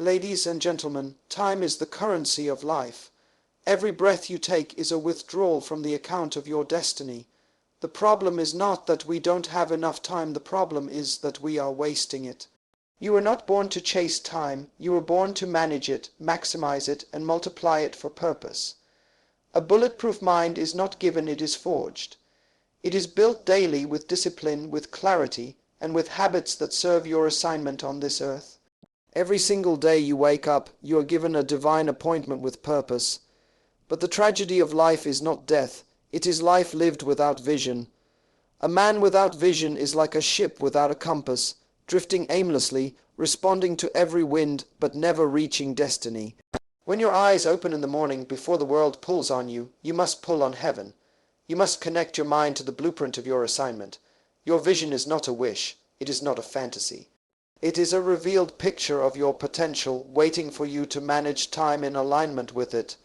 Ladies and gentlemen, time is the currency of life. Every breath you take is a withdrawal from the account of your destiny. The problem is not that we don't have enough time, the problem is that we are wasting it. You were not born to chase time, you were born to manage it, maximize it, and multiply it for purpose. A bulletproof mind is not given, it is forged. It is built daily with discipline, with clarity, and with habits that serve your assignment on this earth. Every single day you wake up, you are given a divine appointment with purpose. But the tragedy of life is not death, it is life lived without vision. A man without vision is like a ship without a compass, drifting aimlessly, responding to every wind, but never reaching destiny. When your eyes open in the morning before the world pulls on you, you must pull on heaven. You must connect your mind to the blueprint of your assignment. Your vision is not a wish, it is not a fantasy. It is a revealed picture of your potential, waiting for you to manage time in alignment with it.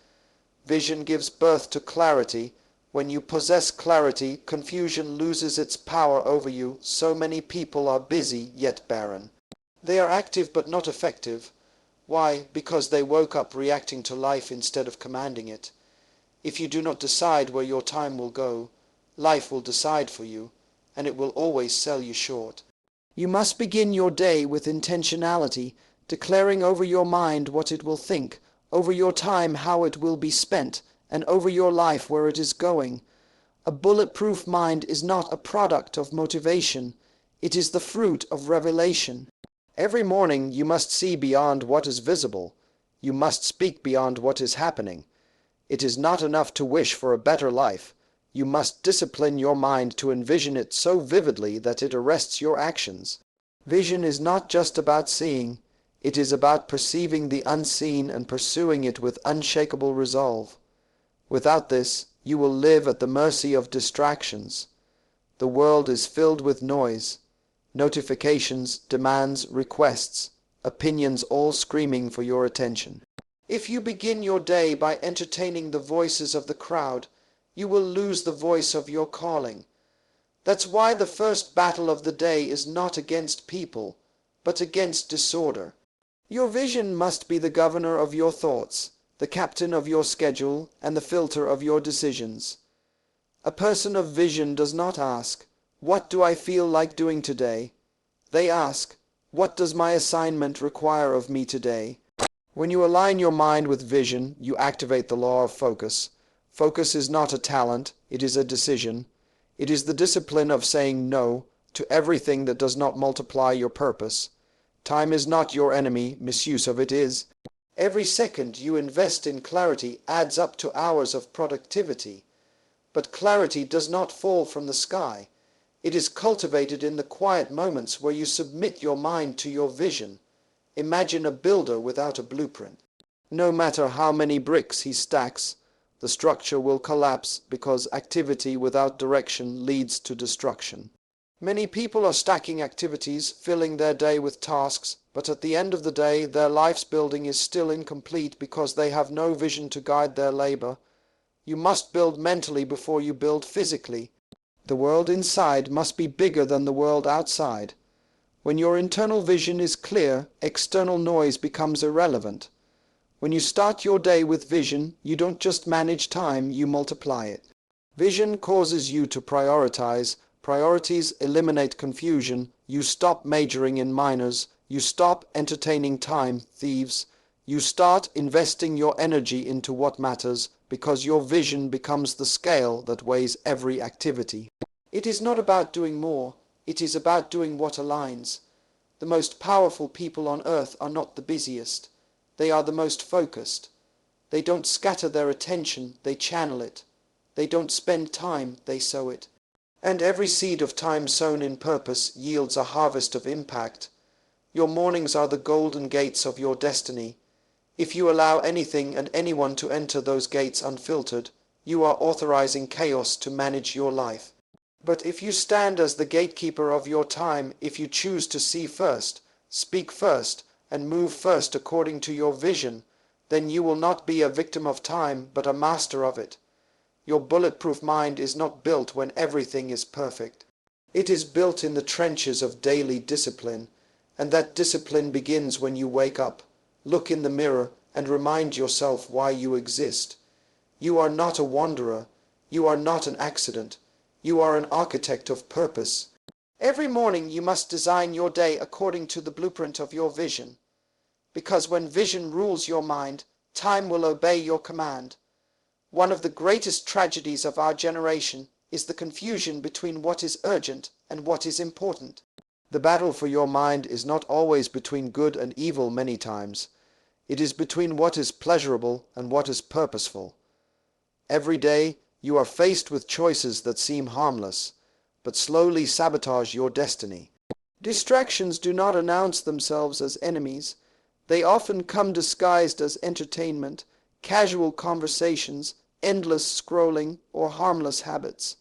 Vision gives birth to clarity. When you possess clarity, confusion loses its power over you. So many people are busy yet barren. They are active but not effective. Why? Because they woke up reacting to life instead of commanding it. If you do not decide where your time will go, life will decide for you, and it will always sell you short. You must begin your day with intentionality, declaring over your mind what it will think, over your time how it will be spent, and over your life where it is going. A bulletproof mind is not a product of motivation, it is the fruit of revelation. Every morning you must see beyond what is visible. You must speak beyond what is happening. It is not enough to wish for a better life. You must discipline your mind to envision it so vividly that it arrests your actions. Vision is not just about seeing, it is about perceiving the unseen and pursuing it with unshakable resolve. Without this, you will live at the mercy of distractions. The world is filled with noise, notifications, demands, requests, opinions all screaming for your attention. If you begin your day by entertaining the voices of the crowd, you will lose the voice of your calling. That's why the first battle of the day is not against people, but against disorder. Your vision must be the governor of your thoughts, the captain of your schedule, and the filter of your decisions. A person of vision does not ask, "What do I feel like doing today?" They ask, "What does my assignment require of me today?" When you align your mind with vision, you activate the law of focus. Focus is not a talent, it is a decision. It is the discipline of saying no to everything that does not multiply your purpose. Time is not your enemy, misuse of it is. Every second you invest in clarity adds up to hours of productivity. But clarity does not fall from the sky. It is cultivated in the quiet moments where you submit your mind to your vision. Imagine a builder without a blueprint. No matter how many bricks he stacks, the structure will collapse because activity without direction leads to destruction. Many people are stacking activities, filling their day with tasks, but at the end of the day their life's building is still incomplete because they have no vision to guide their labor. You must build mentally before you build physically. The world inside must be bigger than the world outside. When your internal vision is clear, external noise becomes irrelevant. When you start your day with vision, you don't just manage time, you multiply it. Vision causes you to prioritize. Priorities eliminate confusion. You stop majoring in minors. You stop entertaining time thieves. You start investing your energy into what matters because your vision becomes the scale that weighs every activity. It is not about doing more. It is about doing what aligns. The most powerful people on earth are not the busiest. They are the most focused. They don't scatter their attention, they channel it. They don't spend time, they sow it. And every seed of time sown in purpose yields a harvest of impact. Your mornings are the golden gates of your destiny. If you allow anything and anyone to enter those gates unfiltered, you are authorizing chaos to manage your life. But if you stand as the gatekeeper of your time, if you choose to see first, speak first, and move first according to your vision, then you will not be a victim of time, but a master of it. Your bulletproof mind is not built when everything is perfect. It is built in the trenches of daily discipline, and that discipline begins when you wake up. Look in the mirror and remind yourself why you exist. You are not a wanderer. You are not an accident. You are an architect of purpose. Every morning you must design your day according to the blueprint of your vision. Because when vision rules your mind, time will obey your command. One of the greatest tragedies of our generation is the confusion between what is urgent and what is important. The battle for your mind is not always between good and evil many times. It is between what is pleasurable and what is purposeful. Every day you are faced with choices that seem harmless, but slowly sabotage your destiny. Distractions do not announce themselves as enemies. They often come disguised as entertainment, casual conversations, endless scrolling, or harmless habits.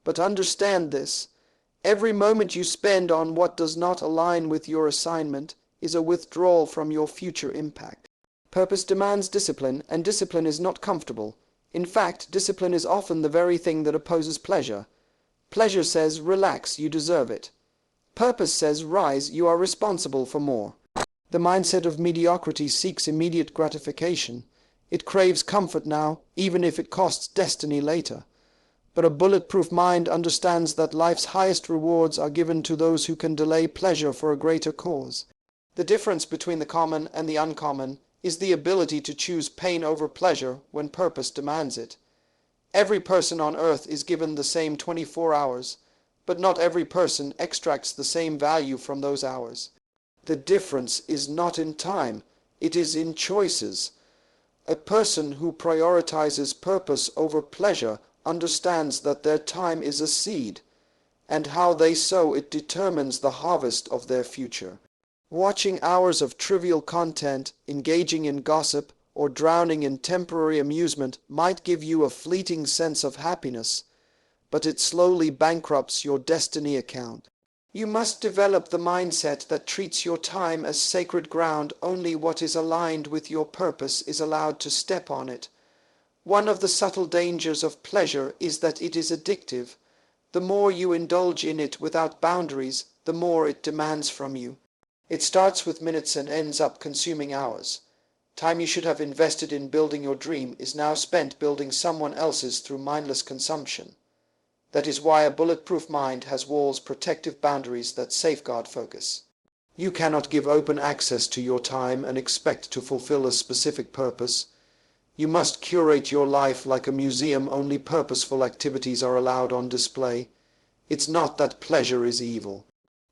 But understand this: every moment you spend on what does not align with your assignment is a withdrawal from your future impact. Purpose demands discipline, and discipline is not comfortable. In fact, discipline is often the very thing that opposes pleasure. Pleasure says, relax, you deserve it. Purpose says, rise, you are responsible for more. The mindset of mediocrity seeks immediate gratification. It craves comfort now, even if it costs destiny later. But a bulletproof mind understands that life's highest rewards are given to those who can delay pleasure for a greater cause. The difference between the common and the uncommon is the ability to choose pain over pleasure when purpose demands it. Every person on earth is given the same 24 hours, but not every person extracts the same value from those hours. The difference is not in time, it is in choices. A person who prioritizes purpose over pleasure understands that their time is a seed, and how they sow it determines the harvest of their future. Watching hours of trivial content, engaging in gossip, or drowning in temporary amusement might give you a fleeting sense of happiness, but it slowly bankrupts your destiny account. You must develop the mindset that treats your time as sacred ground. Only what is aligned with your purpose is allowed to step on it. One of the subtle dangers of pleasure is that it is addictive. The more you indulge in it without boundaries, the more it demands from you. It starts with minutes and ends up consuming hours. Time you should have invested in building your dream is now spent building someone else's through mindless consumption. That is why a bulletproof mind has walls, protective boundaries that safeguard focus. You cannot give open access to your time and expect to fulfill a specific purpose. You must curate your life like a museum. Only purposeful activities are allowed on display. It's not that pleasure is evil.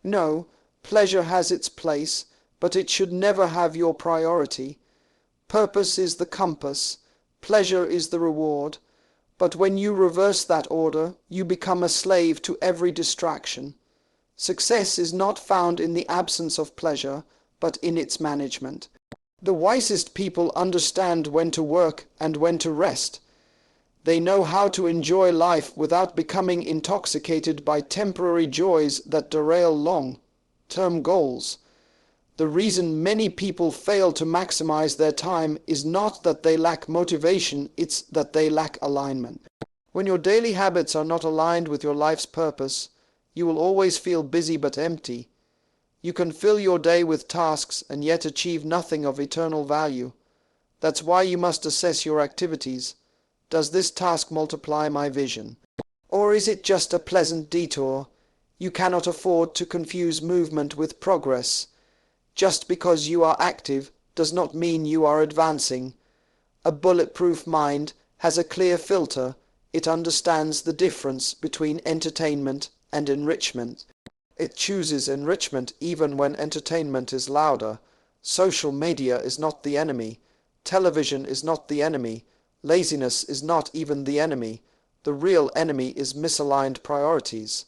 No, pleasure has its place, but it should never have your priority. Purpose is the compass, pleasure is the reward. But when you reverse that order, you become a slave to every distraction. Success is not found in the absence of pleasure, but in its management. The wisest people understand when to work and when to rest. They know how to enjoy life without becoming intoxicated by temporary joys that derail long-term goals. The reason many people fail to maximize their time is not that they lack motivation, it's that they lack alignment. When your daily habits are not aligned with your life's purpose, you will always feel busy but empty. You can fill your day with tasks and yet achieve nothing of eternal value. That's why you must assess your activities. Does this task multiply my vision? Or is it just a pleasant detour? You cannot afford to confuse movement with progress. Just because you are active does not mean you are advancing. A bulletproof mind has a clear filter. It understands the difference between entertainment and enrichment. It chooses enrichment even when entertainment is louder. Social media is not the enemy. Television is not the enemy. Laziness is not even the enemy. The real enemy is misaligned priorities.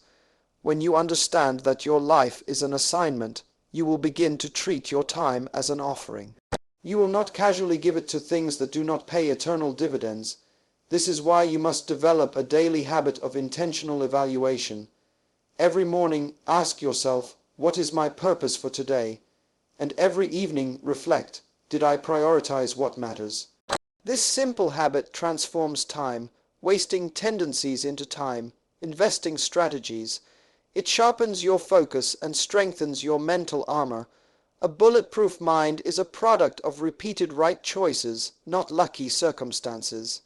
When you understand that your life is an assignment, you will begin to treat your time as an offering. You will not casually give it to things that do not pay eternal dividends. This is why you must develop a daily habit of intentional evaluation. Every morning, ask yourself, what is my purpose for today? And every evening, reflect, did I prioritize what matters? This simple habit transforms time, wasting tendencies into time, investing strategies. It sharpens your focus and strengthens your mental armor. A bulletproof mind is a product of repeated right choices, not lucky circumstances.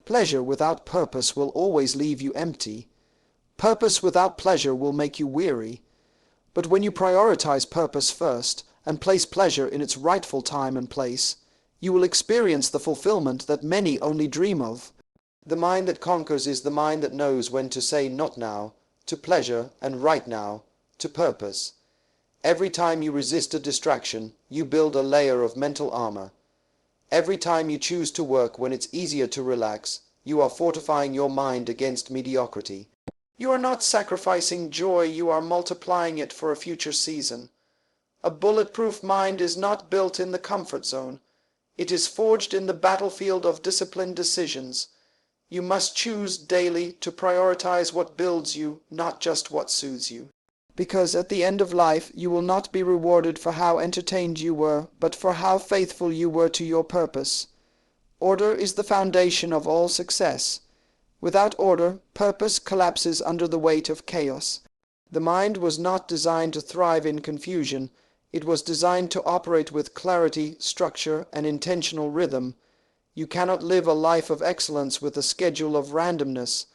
Pleasure without purpose will always leave you empty. Purpose without pleasure will make you weary. But when you prioritize purpose first and place pleasure in its rightful time and place, you will experience the fulfillment that many only dream of. The mind that conquers is the mind that knows when to say not now to pleasure and right now to purpose. Every time you resist a distraction, you build a layer of mental armor. Every time you choose to work when it's easier to relax, you are fortifying your mind against mediocrity. You are not sacrificing joy, you are multiplying it for a future season. A bulletproof mind is not built in the comfort zone. It is forged in the battlefield of disciplined decisions. You must choose daily to prioritize what builds you, not just what soothes you. Because at the end of life you will not be rewarded for how entertained you were, but for how faithful you were to your purpose. Order is the foundation of all success. Without order, purpose collapses under the weight of chaos. The mind was not designed to thrive in confusion. It was designed to operate with clarity, structure, and intentional rhythm. You cannot live a life of excellence with a schedule of randomness.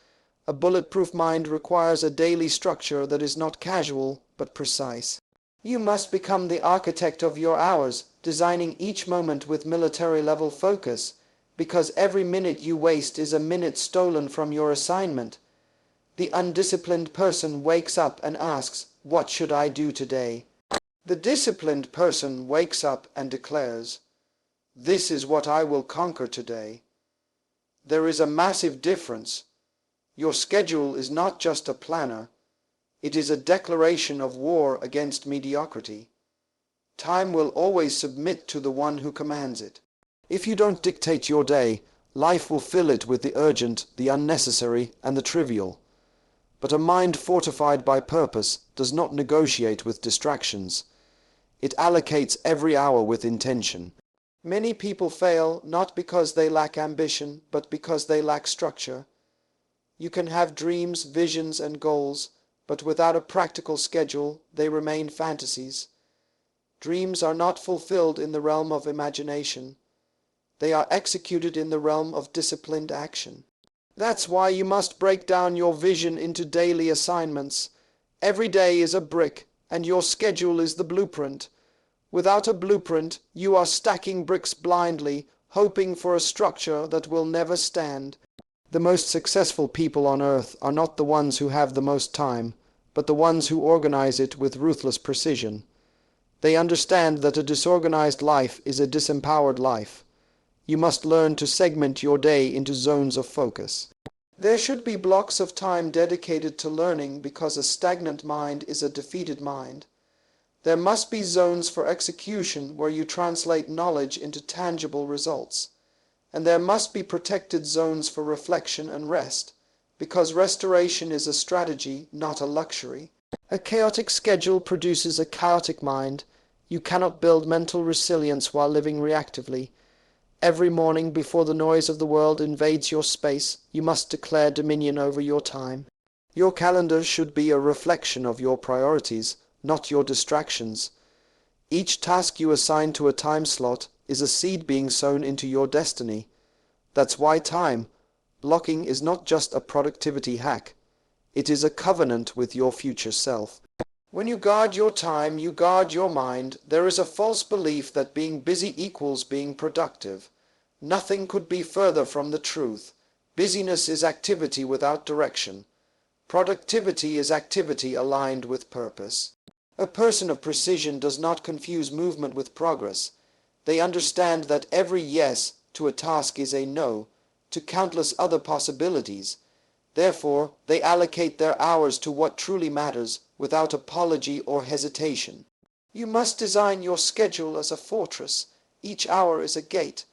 A bulletproof mind requires a daily structure that is not casual, but precise. You must become the architect of your hours, designing each moment with military-level focus, because every minute you waste is a minute stolen from your assignment. The undisciplined person wakes up and asks, "What should I do today?" The disciplined person wakes up and declares, "This is what I will conquer today." There is a massive difference. Your schedule is not just a planner. It is a declaration of war against mediocrity. Time will always submit to the one who commands it. If you don't dictate your day, life will fill it with the urgent, the unnecessary, and the trivial. But a mind fortified by purpose does not negotiate with distractions. It allocates every hour with intention. Many people fail not because they lack ambition, but because they lack structure. You can have dreams, visions, and goals, but without a practical schedule, they remain fantasies. Dreams are not fulfilled in the realm of imagination. They are executed in the realm of disciplined action. That's why you must break down your vision into daily assignments. Every day is a brick, and your schedule is the blueprint. Without a blueprint, you are stacking bricks blindly, hoping for a structure that will never stand. The most successful people on earth are not the ones who have the most time, but the ones who organize it with ruthless precision. They understand that a disorganized life is a disempowered life. You must learn to segment your day into zones of focus. There should be blocks of time dedicated to learning, because a stagnant mind is a defeated mind. There must be zones for execution where you translate knowledge into tangible results. And there must be protected zones for reflection and rest, because restoration is a strategy, not a luxury. A chaotic schedule produces a chaotic mind. You cannot build mental resilience while living reactively. Every morning, before the noise of the world invades your space, you must declare dominion over your time. Your calendar should be a reflection of your priorities, not your distractions. Each task you assign to a time slot is a seed being sown into your destiny. That's why time blocking is not just a productivity hack. It is a covenant with your future self. When you guard your time, you guard your mind. There is a false belief that being busy equals being productive. Nothing could be further from the truth. Busyness is activity without direction. Productivity is activity aligned with purpose. A person of precision does not confuse movement with progress. They understand that every yes to a task is a no to countless other possibilities. Therefore, they allocate their hours to what truly matters without apology or hesitation. You must design your schedule as a fortress. Each hour is a gate.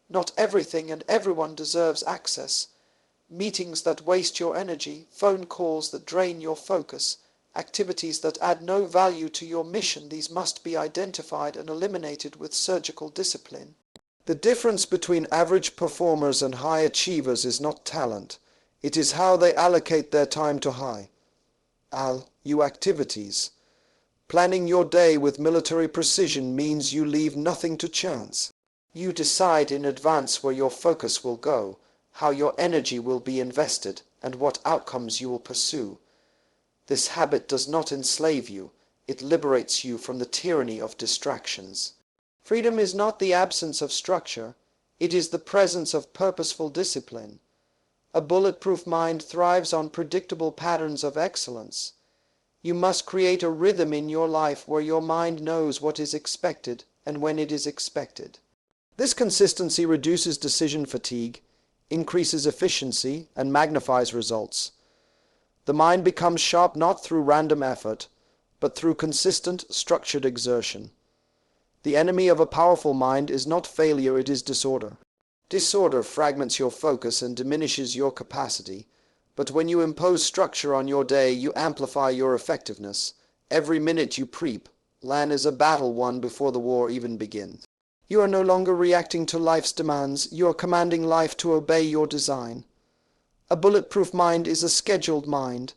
Not everything and everyone deserves access. Meetings that waste your energy, phone calls that drain your focus, activities that add no value to your mission, these must be identified and eliminated with surgical discipline. The difference between average performers and high achievers is not talent. It is how they allocate their time to you activities. Planning your day with military precision means you leave nothing to chance. You decide in advance where your focus will go, how your energy will be invested, and what outcomes you will pursue. This habit does not enslave you, it liberates you from the tyranny of distractions. Freedom is not the absence of structure, it is the presence of purposeful discipline. A bulletproof mind thrives on predictable patterns of excellence. You must create a rhythm in your life where your mind knows what is expected and when it is expected. This consistency reduces decision fatigue, increases efficiency, and magnifies results. The mind becomes sharp not through random effort, but through consistent, structured exertion. The enemy of a powerful mind is not failure, it is disorder. Disorder fragments your focus and diminishes your capacity, but when you impose structure on your day, you amplify your effectiveness. Every minute you plan is a battle won before the war even begins. You are no longer reacting to life's demands, you are commanding life to obey your design. A bulletproof mind is a scheduled mind.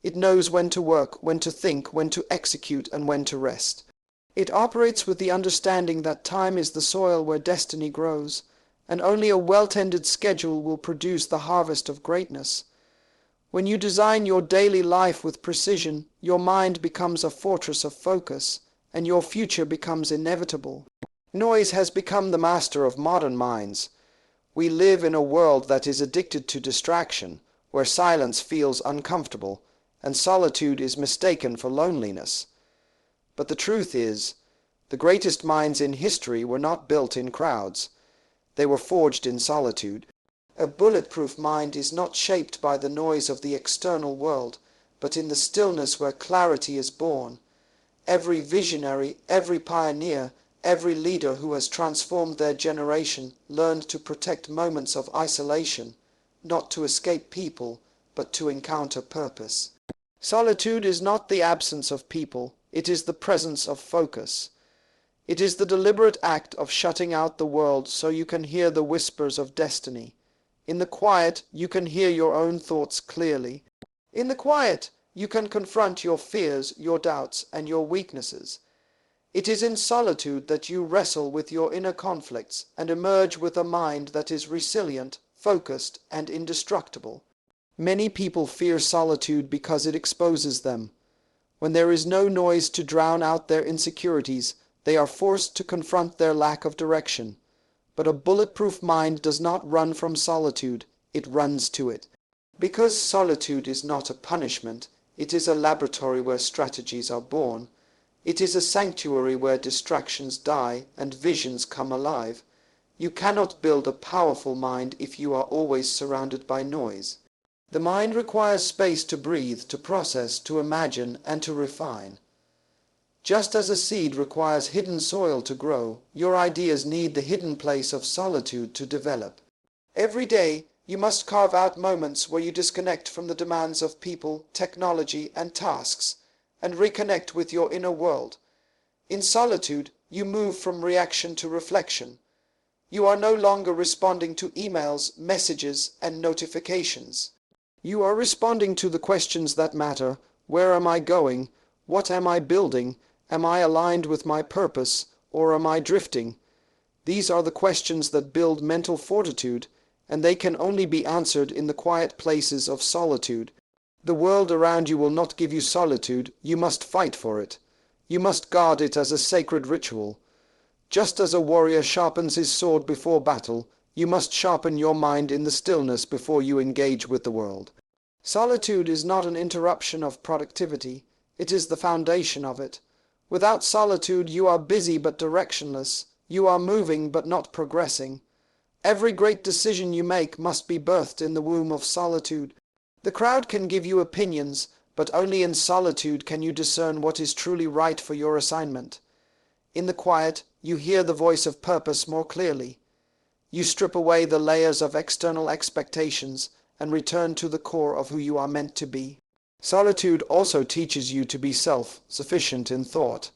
It knows when to work, when to think, when to execute, and when to rest. It operates with the understanding that time is the soil where destiny grows, and only a well-tended schedule will produce the harvest of greatness. When you design your daily life with precision, your mind becomes a fortress of focus, and your future becomes inevitable. Noise has become the master of modern minds. We live in a world that is addicted to distraction, where silence feels uncomfortable, and solitude is mistaken for loneliness. But the truth is, the greatest minds in history were not built in crowds. They were forged in solitude. A bulletproof mind is not shaped by the noise of the external world, but in the stillness where clarity is born. Every visionary, every pioneer, every leader who has transformed their generation learned to protect moments of isolation, not to escape people, but to encounter purpose. Solitude is not the absence of people, it is the presence of focus. It is the deliberate act of shutting out the world so you can hear the whispers of destiny. In the quiet, you can hear your own thoughts clearly. In the quiet, you can confront your fears, your doubts, and your weaknesses. It is in solitude that you wrestle with your inner conflicts and emerge with a mind that is resilient, focused, and indestructible. Many people fear solitude because it exposes them. When there is no noise to drown out their insecurities, they are forced to confront their lack of direction. But a bulletproof mind does not run from solitude, it runs to it. Because solitude is not a punishment, it is a laboratory where strategies are born. It is a sanctuary where distractions die and visions come alive. You cannot build a powerful mind if you are always surrounded by noise. The mind requires space to breathe, to process, to imagine, and to refine. Just as a seed requires hidden soil to grow, your ideas need the hidden place of solitude to develop. Every day, you must carve out moments where you disconnect from the demands of people, technology, and tasks, and reconnect with your inner world. In solitude, you move from reaction to reflection. You are no longer responding to emails, messages, and notifications. You are responding to the questions that matter. Where am I going? What am I building? Am I aligned with my purpose, or am I drifting? These are the questions that build mental fortitude, and they can only be answered in the quiet places of solitude. The world around you will not give you solitude, you must fight for it. You must guard it as a sacred ritual. Just as a warrior sharpens his sword before battle, you must sharpen your mind in the stillness before you engage with the world. Solitude is not an interruption of productivity, it is the foundation of it. Without solitude you are busy but directionless, you are moving but not progressing. Every great decision you make must be birthed in the womb of solitude. The crowd can give you opinions, but only in solitude can you discern what is truly right for your assignment. In the quiet, you hear the voice of purpose more clearly. You strip away the layers of external expectations and return to the core of who you are meant to be. Solitude also teaches you to be self-sufficient in thought.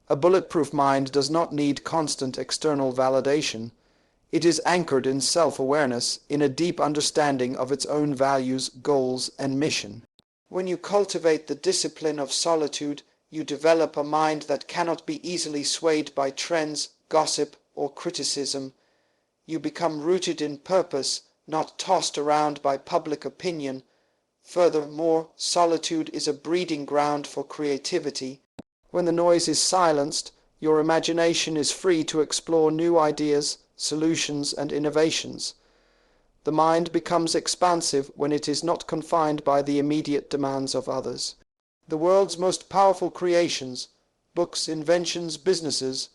A bulletproof mind does not need constant external validation. It is anchored in self-awareness, in a deep understanding of its own values, goals, and mission. When you cultivate the discipline of solitude, You develop a mind that cannot be easily swayed by trends, gossip, or criticism. You become rooted in purpose, not tossed around by public opinion. Furthermore, solitude is a breeding ground for creativity. When the noise is silenced, your imagination is free to explore new ideas, solutions, and innovations. The mind becomes expansive when it is not confined by the immediate demands of others. The world's most powerful creations, books, inventions, businesses,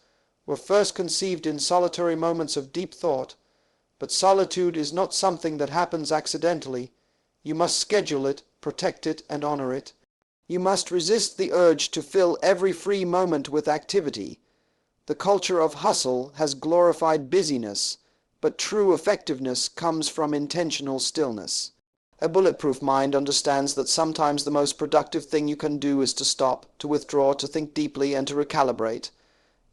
were first conceived in solitary moments of deep thought. But solitude is not something that happens accidentally. You must schedule it, protect it, and honor it. You must resist the urge to fill every free moment with activity. The culture of hustle has glorified busyness, but true effectiveness comes from intentional stillness. A bulletproof mind understands that sometimes the most productive thing you can do is to stop, to withdraw, to think deeply, and to recalibrate.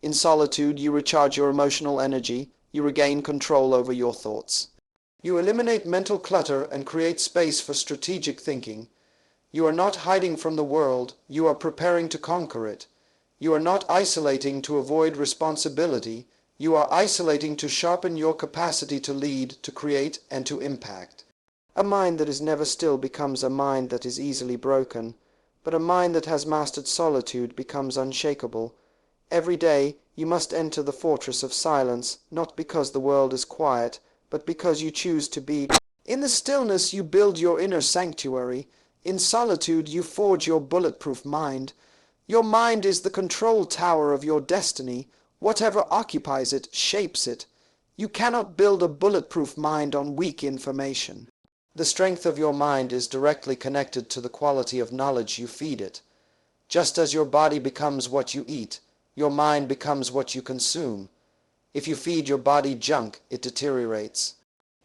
In solitude, you recharge your emotional energy, you regain control over your thoughts. You eliminate mental clutter and create space for strategic thinking. You are not hiding from the world, you are preparing to conquer it. You are not isolating to avoid responsibility, you are isolating to sharpen your capacity to lead, to create, and to impact. A mind that is never still becomes a mind that is easily broken, but a mind that has mastered solitude becomes unshakable. Every day you must enter the fortress of silence, not because the world is quiet, but because you choose to be. In the stillness you build your inner sanctuary. In solitude you forge your bulletproof mind. Your mind is the control tower of your destiny. Whatever occupies it shapes it. You cannot build a bulletproof mind on weak information. The strength of your mind is directly connected to the quality of knowledge you feed it. Just as your body becomes what you eat, your mind becomes what you consume. If you feed your body junk, it deteriorates.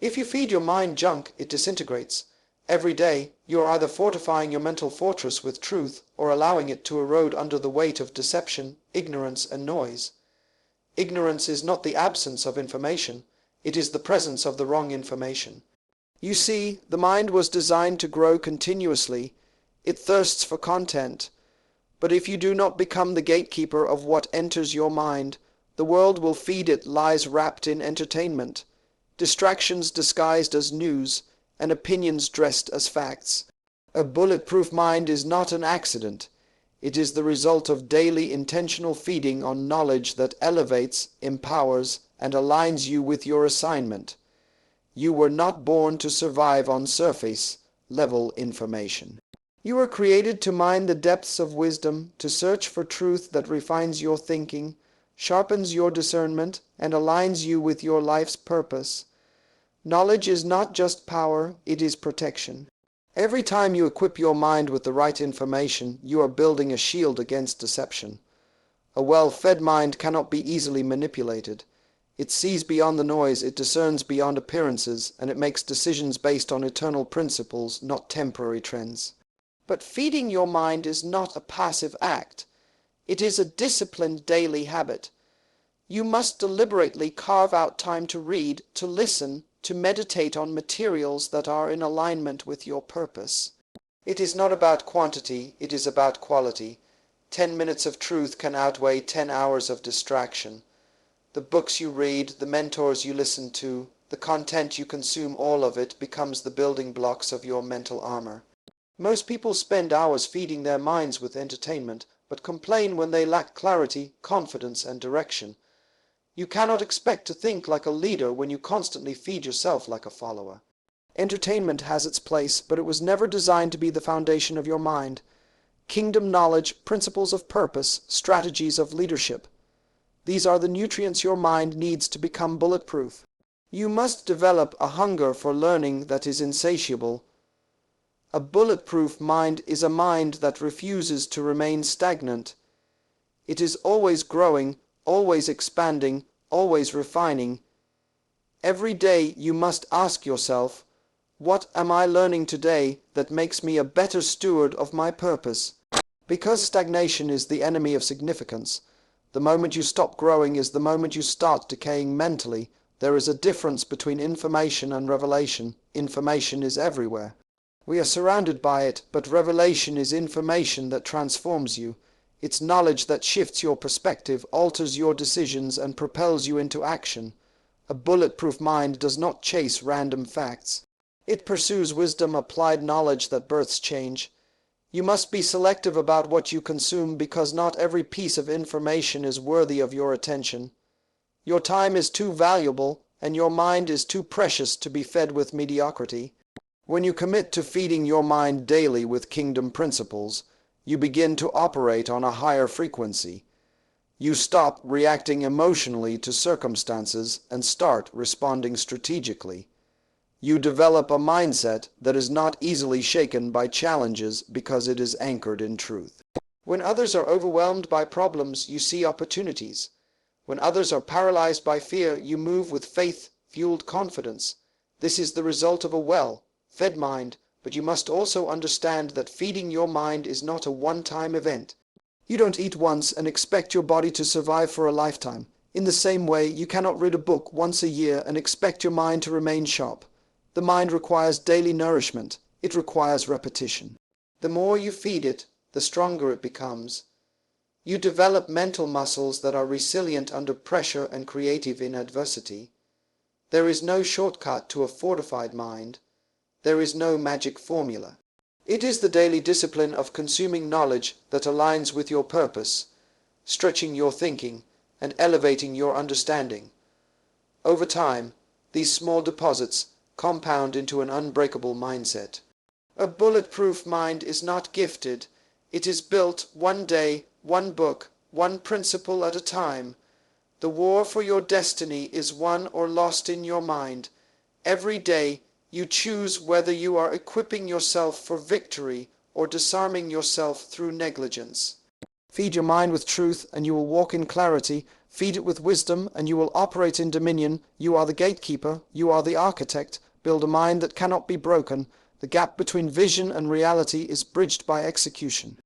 If you feed your mind junk, it disintegrates. Every day, you are either fortifying your mental fortress with truth or allowing it to erode under the weight of deception, ignorance, and noise. Ignorance is not the absence of information, it is the presence of the wrong information. You see, the mind was designed to grow continuously. It thirsts for content. But if you do not become the gatekeeper of what enters your mind, the world will feed it lies wrapped in entertainment, distractions disguised as news, and opinions dressed as facts. A bulletproof mind is not an accident. It is the result of daily intentional feeding on knowledge that elevates, empowers, and aligns you with your assignment. You were not born to survive on surface-level information. You were created to mine the depths of wisdom, to search for truth that refines your thinking, sharpens your discernment, and aligns you with your life's purpose. Knowledge is not just power, it is protection. Every time you equip your mind with the right information, you are building a shield against deception. A well-fed mind cannot be easily manipulated. It sees beyond the noise, it discerns beyond appearances, and it makes decisions based on eternal principles, not temporary trends. But feeding your mind is not a passive act. It is a disciplined daily habit. You must deliberately carve out time to read, to listen, to meditate on materials that are in alignment with your purpose. It is not about quantity, it is about quality. 10 minutes of truth can outweigh 10 hours of distraction. The books you read, the mentors you listen to, the content you consume, all of it becomes the building blocks of your mental armor. Most people spend hours feeding their minds with entertainment, but complain when they lack clarity, confidence, and direction. You cannot expect to think like a leader when you constantly feed yourself like a follower. Entertainment has its place, but it was never designed to be the foundation of your mind. Kingdom knowledge, principles of purpose, strategies of leadership. These are the nutrients your mind needs to become bulletproof. You must develop a hunger for learning that is insatiable. A bulletproof mind is a mind that refuses to remain stagnant. It is always growing, always expanding, always refining. Every day you must ask yourself, what am I learning today that makes me a better steward of my purpose? Because stagnation is the enemy of significance. The moment you stop growing is the moment you start decaying mentally. There is a difference between information and revelation. Information is everywhere. We are surrounded by it, but revelation is information that transforms you. It's knowledge that shifts your perspective, alters your decisions, and propels you into action. A bulletproof mind does not chase random facts. It pursues wisdom, applied knowledge that births change. You must be selective about what you consume because not every piece of information is worthy of your attention. Your time is too valuable, and your mind is too precious to be fed with mediocrity. When you commit to feeding your mind daily with kingdom principles, you begin to operate on a higher frequency. You stop reacting emotionally to circumstances and start responding strategically. You develop a mindset that is not easily shaken by challenges because it is anchored in truth. When others are overwhelmed by problems, you see opportunities. When others are paralyzed by fear, you move with faith-fueled confidence. This is the result of a well-fed mind, but you must also understand that feeding your mind is not a one-time event. You don't eat once and expect your body to survive for a lifetime. In the same way, you cannot read a book once a year and expect your mind to remain sharp. The mind requires daily nourishment. It requires repetition. The more you feed it, the stronger it becomes. You develop mental muscles that are resilient under pressure and creative in adversity. There is no shortcut to a fortified mind. There is no magic formula. It is the daily discipline of consuming knowledge that aligns with your purpose, stretching your thinking, and elevating your understanding. Over time, these small deposits compound into an unbreakable mindset. A bulletproof mind is not gifted. It is built one day, one book, one principle at a time. The war for your destiny is won or lost in your mind. Every day, you choose whether you are equipping yourself for victory or disarming yourself through negligence. Feed your mind with truth and you will walk in clarity. Feed it with wisdom and you will operate in dominion. You are the gatekeeper. You are the architect. Build a mind that cannot be broken. The gap between vision and reality is bridged by execution.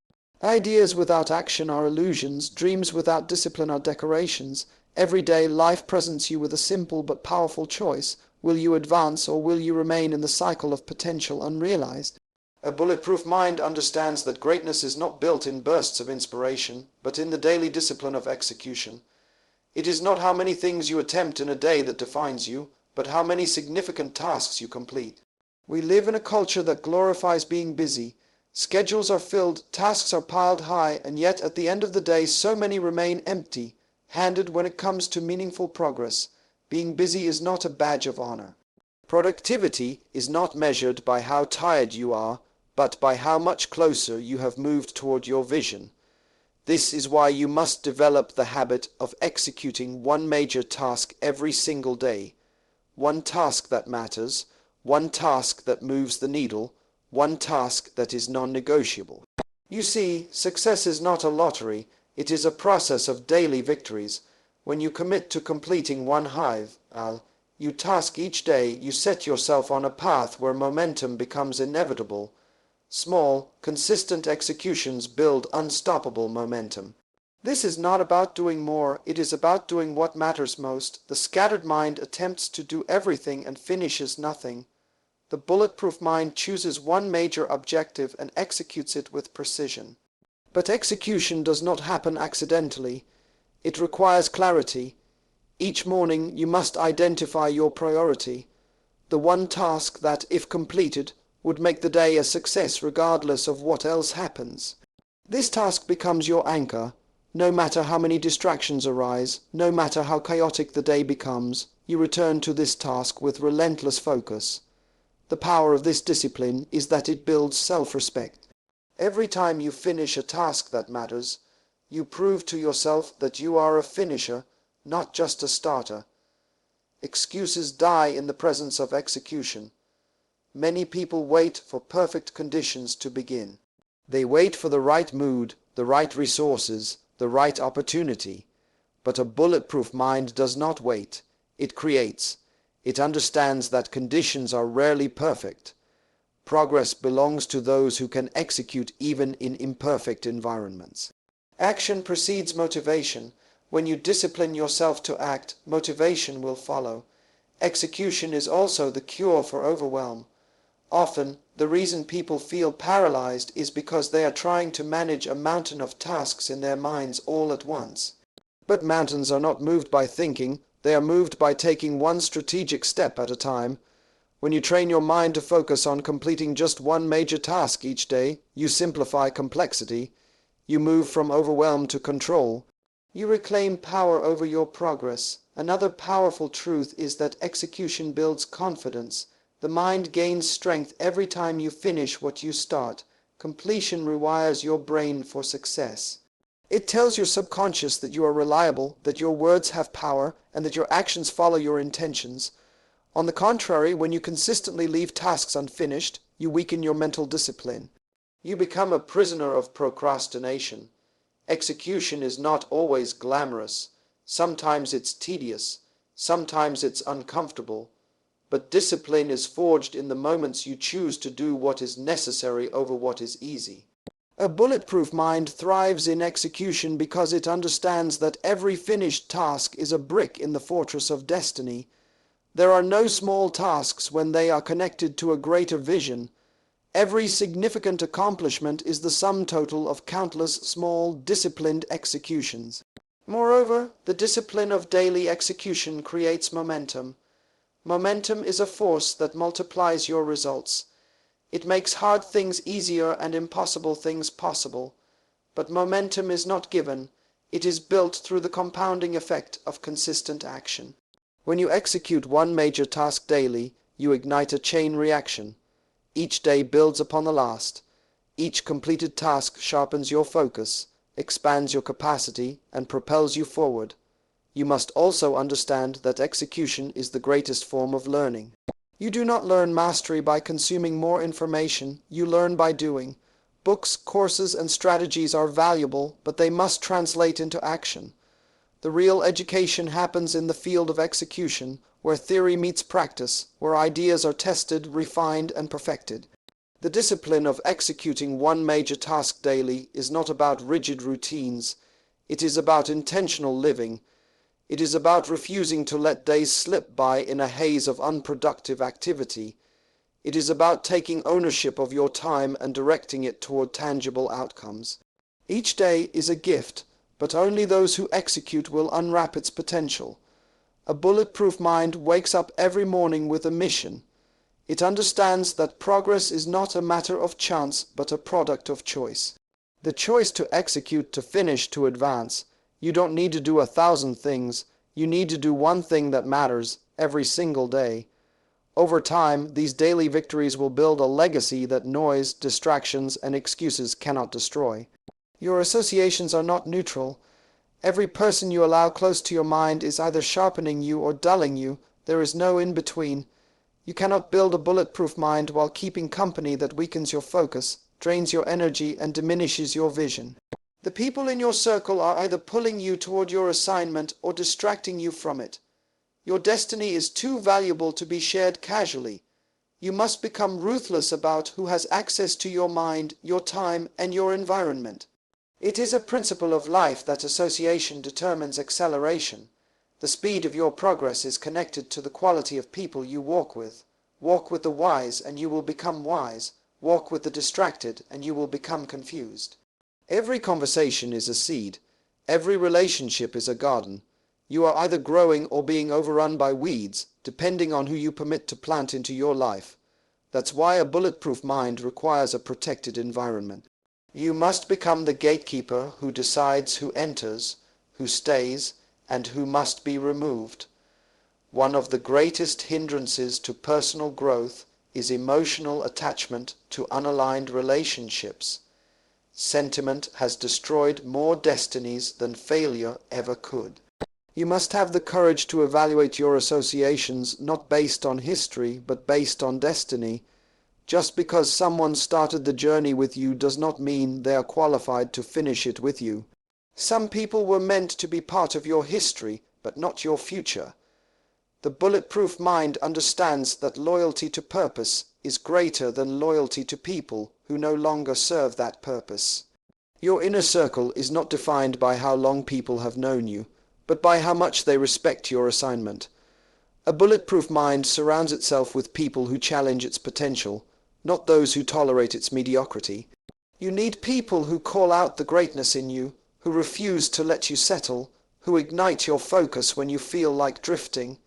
Ideas without action are illusions. Dreams without discipline are decorations. Every day life presents you with a simple but powerful choice. Will you advance or will you remain in the cycle of potential unrealized? A bulletproof mind understands that greatness is not built in bursts of inspiration, but in the daily discipline of execution. It is not how many things you attempt in a day that defines you, but how many significant tasks you complete. We live in a culture that glorifies being busy. Schedules are filled, tasks are piled high, and yet at the end of the day so many remain empty-handed when it comes to meaningful progress. Being busy is not a badge of honor. Productivity is not measured by how tired you are, but by how much closer you have moved toward your vision. This is why you must develop the habit of executing one major task every single day. One task that matters, one task that moves the needle, one task that is non-negotiable. You see, success is not a lottery, it is a process of daily victories. When you commit to completing one hive, you task each day, you set yourself on a path where momentum becomes inevitable. Small, consistent executions build unstoppable momentum. This is not about doing more, it is about doing what matters most. The scattered mind attempts to do everything and finishes nothing. The bulletproof mind chooses one major objective and executes it with precision. But execution does not happen accidentally. It requires clarity. Each morning you must identify your priority, the one task that, if completed, would make the day a success regardless of what else happens. This task becomes your anchor. No matter how many distractions arise, no matter how chaotic the day becomes, you return to this task with relentless focus. The power of this discipline is that it builds self-respect. Every time you finish a task that matters, you prove to yourself that you are a finisher, not just a starter. Excuses die in the presence of execution. Many people wait for perfect conditions to begin. They wait for the right mood, the right resources, the right opportunity. But a bulletproof mind does not wait. It creates. It understands that conditions are rarely perfect. Progress belongs to those who can execute even in imperfect environments. Action precedes motivation. When you discipline yourself to act, motivation will follow. Execution is also the cure for overwhelm. Often, the reason people feel paralyzed is because they are trying to manage a mountain of tasks in their minds all at once. But mountains are not moved by thinking, they are moved by taking one strategic step at a time. When you train your mind to focus on completing just one major task each day, you simplify complexity. You move from overwhelm to control. You reclaim power over your progress. Another powerful truth is that execution builds confidence. The mind gains strength every time you finish what you start. Completion rewires your brain for success. It tells your subconscious that you are reliable, that your words have power, and that your actions follow your intentions. On the contrary, when you consistently leave tasks unfinished, you weaken your mental discipline. You become a prisoner of procrastination. Execution is not always glamorous. Sometimes it's tedious. Sometimes it's uncomfortable. But discipline is forged in the moments you choose to do what is necessary over what is easy. A bulletproof mind thrives in execution because it understands that every finished task is a brick in the fortress of destiny. There are no small tasks when they are connected to a greater vision. Every significant accomplishment is the sum total of countless small, disciplined executions. Moreover, the discipline of daily execution creates momentum. Momentum is a force that multiplies your results. It makes hard things easier and impossible things possible. But momentum is not given. It is built through the compounding effect of consistent action. When you execute one major task daily, you ignite a chain reaction. Each day builds upon the last. Each completed task sharpens your focus, expands your capacity, and propels you forward. You must also understand that execution is the greatest form of learning. You do not learn mastery by consuming more information, you learn by doing. Books, courses, and strategies are valuable, but they must translate into action. The real education happens in the field of execution, where theory meets practice, where ideas are tested, refined, and perfected. The discipline of executing one major task daily is not about rigid routines. It is about intentional living. It is about refusing to let days slip by in a haze of unproductive activity. It is about taking ownership of your time and directing it toward tangible outcomes. Each day is a gift, but only those who execute will unwrap its potential. A bulletproof mind wakes up every morning with a mission. It understands that progress is not a matter of chance, but a product of choice. The choice to execute, to finish, to advance. You don't need to do 1,000 things. You need to do one thing that matters every single day. Over time, these daily victories will build a legacy that noise, distractions, and excuses cannot destroy. Your associations are not neutral. Every person you allow close to your mind is either sharpening you or dulling you. There is no in-between. You cannot build a bulletproof mind while keeping company that weakens your focus, drains your energy, and diminishes your vision. The people in your circle are either pulling you toward your assignment or distracting you from it. Your destiny is too valuable to be shared casually. You must become ruthless about who has access to your mind, your time, and your environment. It is a principle of life that association determines acceleration. The speed of your progress is connected to the quality of people you walk with. Walk with the wise and you will become wise. Walk with the distracted and you will become confused. Every conversation is a seed. Every relationship is a garden. You are either growing or being overrun by weeds, depending on who you permit to plant into your life. That's why a bulletproof mind requires a protected environment. You must become the gatekeeper who decides who enters, who stays, and who must be removed. One of the greatest hindrances to personal growth is emotional attachment to unaligned relationships. Sentiment has destroyed more destinies than failure ever could. You must have the courage to evaluate your associations not based on history, but based on destiny. Just because someone started the journey with you does not mean they are qualified to finish it with you. Some people were meant to be part of your history, but not your future. The bulletproof mind understands that loyalty to purpose is greater than loyalty to people who no longer serve that purpose. Your inner circle is not defined by how long people have known you, but by how much they respect your assignment. A bulletproof mind surrounds itself with people who challenge its potential, not those who tolerate its mediocrity. You need people who call out the greatness in you, who refuse to let you settle, who ignite your focus when you feel like drifting.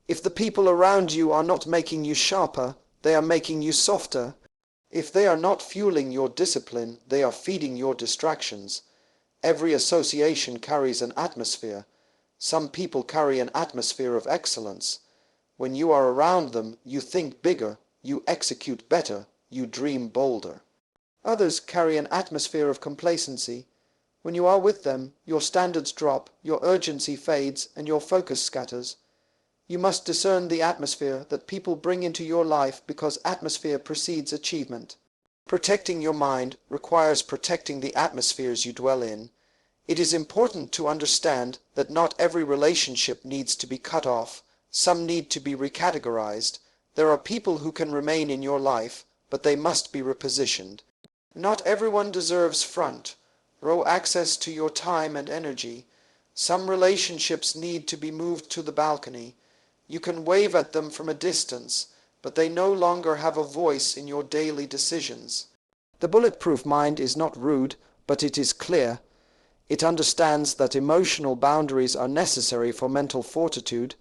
If the people around you are not making you sharper, they are making you softer. If they are not fueling your discipline, they are feeding your distractions. Every association carries an atmosphere. Some people carry an atmosphere of excellence. When you are around them, you think bigger, you execute better, you dream bolder. Others carry an atmosphere of complacency. When you are with them, your standards drop, your urgency fades, and your focus scatters. You must discern the atmosphere that people bring into your life, because atmosphere precedes achievement. Protecting your mind requires protecting the atmospheres you dwell in. It is important to understand that not every relationship needs to be cut off. Some need to be recategorized. There are people who can remain in your life, but they must be repositioned. Not everyone deserves front row access to your time and energy. Some relationships need to be moved to the balcony. You can wave at them from a distance, but they no longer have a voice in your daily decisions. The bulletproof mind is not rude, but it is clear. It understands that emotional boundaries are necessary for mental fortitude.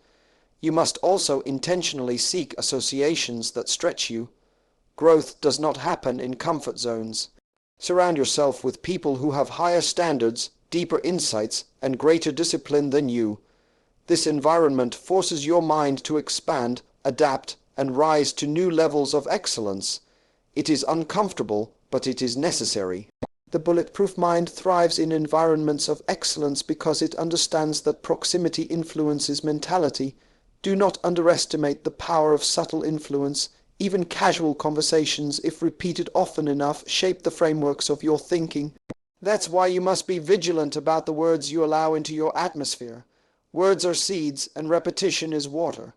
You must also intentionally seek associations that stretch you. Growth does not happen in comfort zones. Surround yourself with people who have higher standards, deeper insights, and greater discipline than you. This environment forces your mind to expand, adapt, and rise to new levels of excellence. It is uncomfortable, but it is necessary. The bulletproof mind thrives in environments of excellence because it understands that proximity influences mentality. Do not underestimate the power of subtle influence. Even casual conversations, if repeated often enough, shape the frameworks of your thinking. That's why you must be vigilant about the words you allow into your atmosphere. Words are seeds, and repetition is water.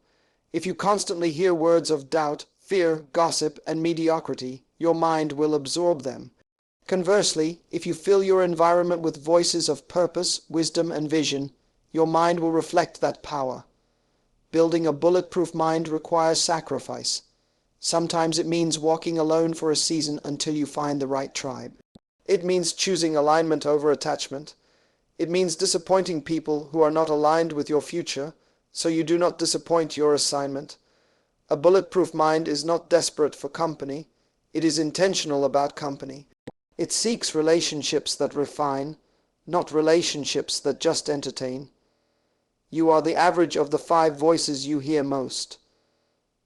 If you constantly hear words of doubt, fear, gossip, and mediocrity, your mind will absorb them. Conversely, if you fill your environment with voices of purpose, wisdom, and vision, your mind will reflect that power. Building a bulletproof mind requires sacrifice. Sometimes it means walking alone for a season until you find the right tribe. It means choosing alignment over attachment. It means disappointing people who are not aligned with your future, so you do not disappoint your assignment. A bulletproof mind is not desperate for company. It is intentional about company. It seeks relationships that refine, not relationships that just entertain. You are the average of the 5 voices you hear most.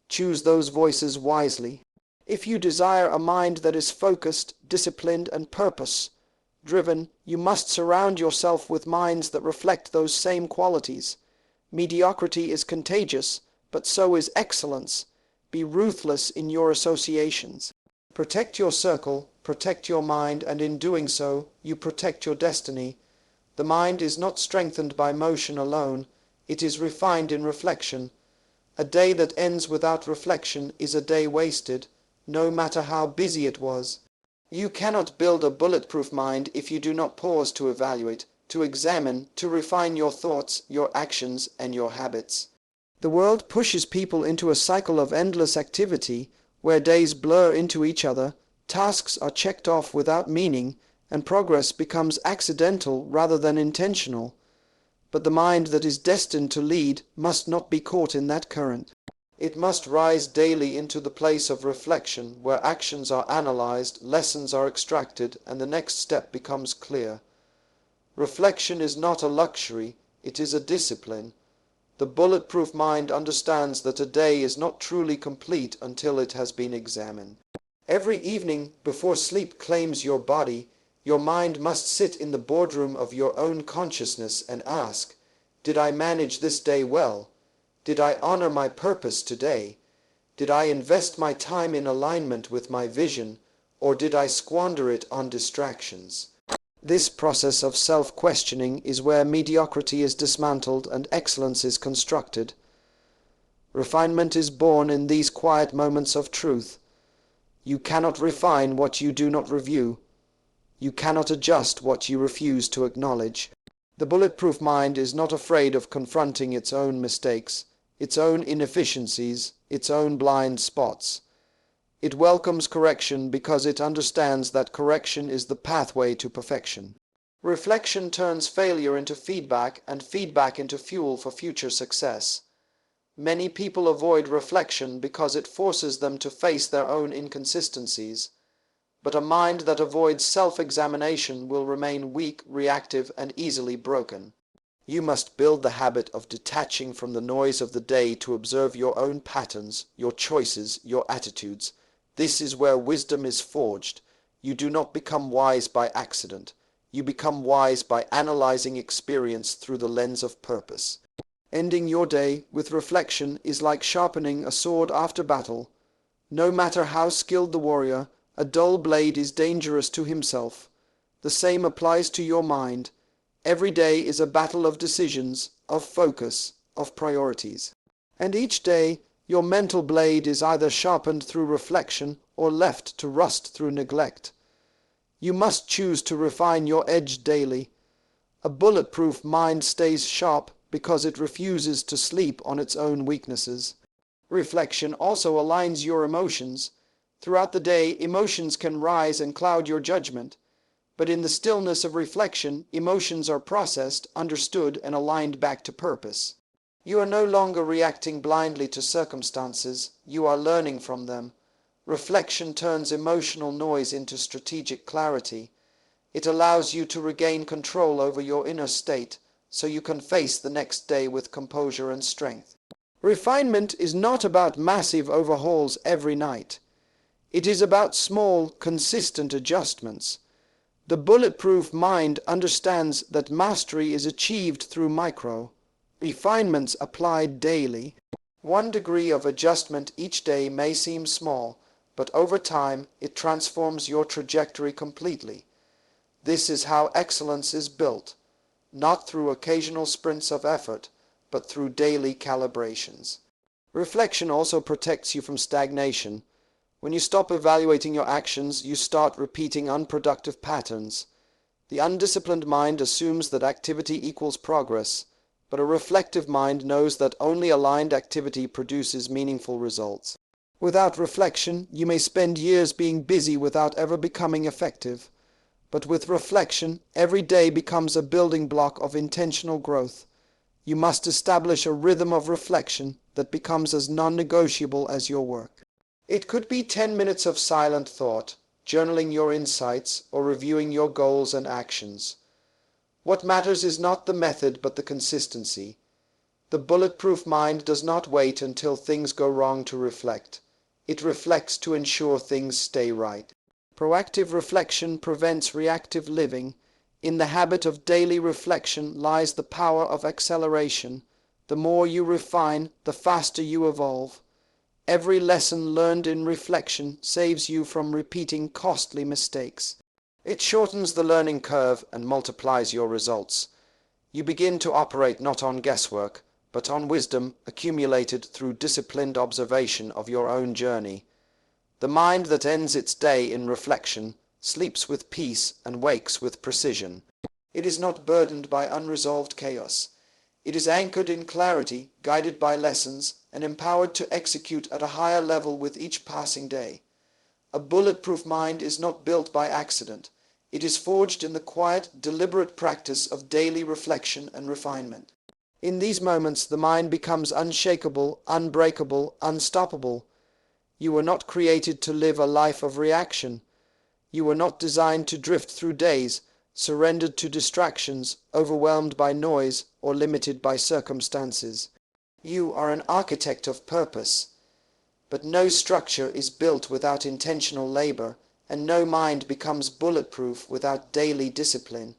Choose those voices wisely. If you desire a mind that is focused, disciplined, and purpose-driven, you must surround yourself with minds that reflect those same qualities. Mediocrity is contagious, but so is excellence. Be ruthless in your associations. Protect your circle, protect your mind, and in doing so, you protect your destiny. The mind is not strengthened by motion alone. It is refined in reflection. A day that ends without reflection is a day wasted, no matter how busy it was. You cannot build a bulletproof mind if you do not pause to evaluate, to examine, to refine your thoughts, your actions, and your habits. The world pushes people into a cycle of endless activity, where days blur into each other, tasks are checked off without meaning, and progress becomes accidental rather than intentional. But the mind that is destined to lead must not be caught in that current. It must rise daily into the place of reflection, where actions are analyzed, lessons are extracted, and the next step becomes clear. Reflection is not a luxury, it is a discipline. The bulletproof mind understands that a day is not truly complete until it has been examined. Every evening, before sleep claims your body, your mind must sit in the boardroom of your own consciousness and ask, did I manage this day well? Did I honor my purpose today? Did I invest my time in alignment with my vision, or did I squander it on distractions? This process of self-questioning is where mediocrity is dismantled and excellence is constructed. Refinement is born in these quiet moments of truth. You cannot refine what you do not review. You cannot adjust what you refuse to acknowledge. The bulletproof mind is not afraid of confronting its own mistakes, its own inefficiencies, its own blind spots. It welcomes correction because it understands that correction is the pathway to perfection. Reflection turns failure into feedback and feedback into fuel for future success. Many people avoid reflection because it forces them to face their own inconsistencies. But a mind that avoids self-examination will remain weak, reactive, and easily broken. You must build the habit of detaching from the noise of the day to observe your own patterns, your choices, your attitudes. This is where wisdom is forged. You do not become wise by accident. You become wise by analyzing experience through the lens of purpose. Ending your day with reflection is like sharpening a sword after battle. No matter how skilled the warrior, a dull blade is dangerous to himself. The same applies to your mind. Every day is a battle of decisions, of focus, of priorities. And each day, your mental blade is either sharpened through reflection or left to rust through neglect. You must choose to refine your edge daily. A bulletproof mind stays sharp because it refuses to sleep on its own weaknesses. Reflection also aligns your emotions. Throughout the day, emotions can rise and cloud your judgment. But in the stillness of reflection, emotions are processed, understood, and aligned back to purpose. You are no longer reacting blindly to circumstances, you are learning from them. Reflection turns emotional noise into strategic clarity. It allows you to regain control over your inner state, so you can face the next day with composure and strength. Refinement is not about massive overhauls every night. It is about small, consistent adjustments. The bulletproof mind understands that mastery is achieved through micro refinements applied daily. 1 degree of adjustment each day may seem small, but over time it transforms your trajectory completely. This is how excellence is built, not through occasional sprints of effort, but through daily calibrations. Reflection also protects you from stagnation. When you stop evaluating your actions, you start repeating unproductive patterns. The undisciplined mind assumes that activity equals progress, but a reflective mind knows that only aligned activity produces meaningful results. Without reflection, you may spend years being busy without ever becoming effective. But with reflection, every day becomes a building block of intentional growth. You must establish a rhythm of reflection that becomes as non-negotiable as your work. It could be 10 minutes of silent thought, journaling your insights, or reviewing your goals and actions. What matters is not the method but the consistency. The bulletproof mind does not wait until things go wrong to reflect. It reflects to ensure things stay right. Proactive reflection prevents reactive living. In the habit of daily reflection lies the power of acceleration. The more you refine, the faster you evolve. Every lesson learned in reflection saves you from repeating costly mistakes. It shortens the learning curve and multiplies your results. You begin to operate not on guesswork, but on wisdom accumulated through disciplined observation of your own journey. The mind that ends its day in reflection sleeps with peace and wakes with precision. It is not burdened by unresolved chaos. It is anchored in clarity, guided by lessons, and empowered to execute at a higher level with each passing day. A bulletproof mind is not built by accident. It is forged in the quiet, deliberate practice of daily reflection and refinement. In these moments, the mind becomes unshakable, unbreakable, unstoppable. You were not created to live a life of reaction. You were not designed to drift through days, surrendered to distractions, overwhelmed by noise, or limited by circumstances. You are an architect of purpose. But no structure is built without intentional labor, and no mind becomes bulletproof without daily discipline.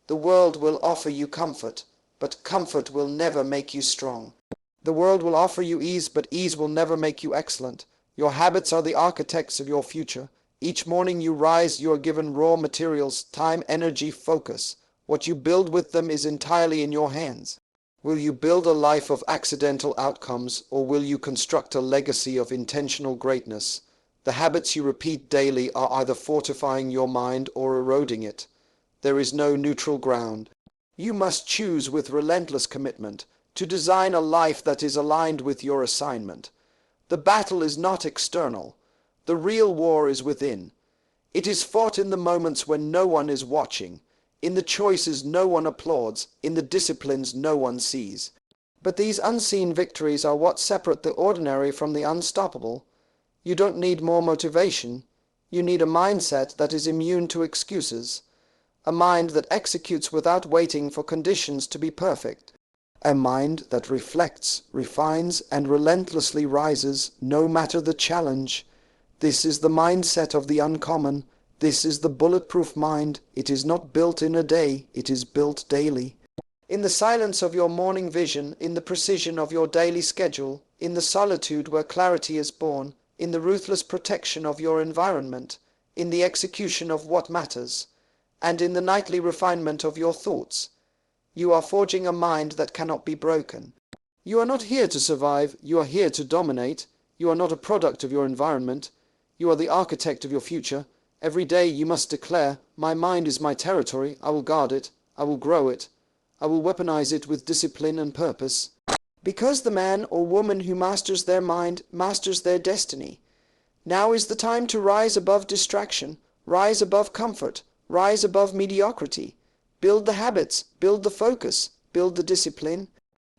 The world will offer you comfort, but comfort will never make you strong. The world will offer you ease, but ease will never make you excellent. Your habits are the architects of your future. Each morning you rise, you are given raw materials, time, energy, focus. What you build with them is entirely in your hands. Will you build a life of accidental outcomes, or will you construct a legacy of intentional greatness? The habits you repeat daily are either fortifying your mind or eroding it. There is no neutral ground. You must choose with relentless commitment to design a life that is aligned with your assignment. The battle is not external. The real war is within. It is fought in the moments when no one is watching, in the choices no one applauds, in the disciplines no one sees. But these unseen victories are what separate the ordinary from the unstoppable. You don't need more motivation. You need a mindset that is immune to excuses. A mind that executes without waiting for conditions to be perfect. A mind that reflects, refines, and relentlessly rises, no matter the challenge. This is the mindset of the uncommon. This is the bulletproof mind. It is not built in a day, it is built daily. In the silence of your morning vision, in the precision of your daily schedule, in the solitude where clarity is born, in the ruthless protection of your environment, in the execution of what matters, and in the nightly refinement of your thoughts, you are forging a mind that cannot be broken. You are not here to survive, you are here to dominate. You are not a product of your environment. You are the architect of your future. Every day you must declare, my mind is my territory, I will guard it, I will grow it, I will weaponize it with discipline and purpose. Because the man or woman who masters their mind masters their destiny. Now is the time to rise above distraction, rise above comfort, rise above mediocrity. Build the habits, build the focus, build the discipline,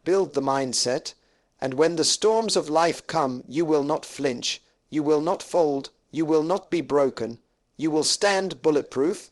build the mindset, and when the storms of life come, you will not flinch, you will not fold, you will not be broken. You will stand bulletproof,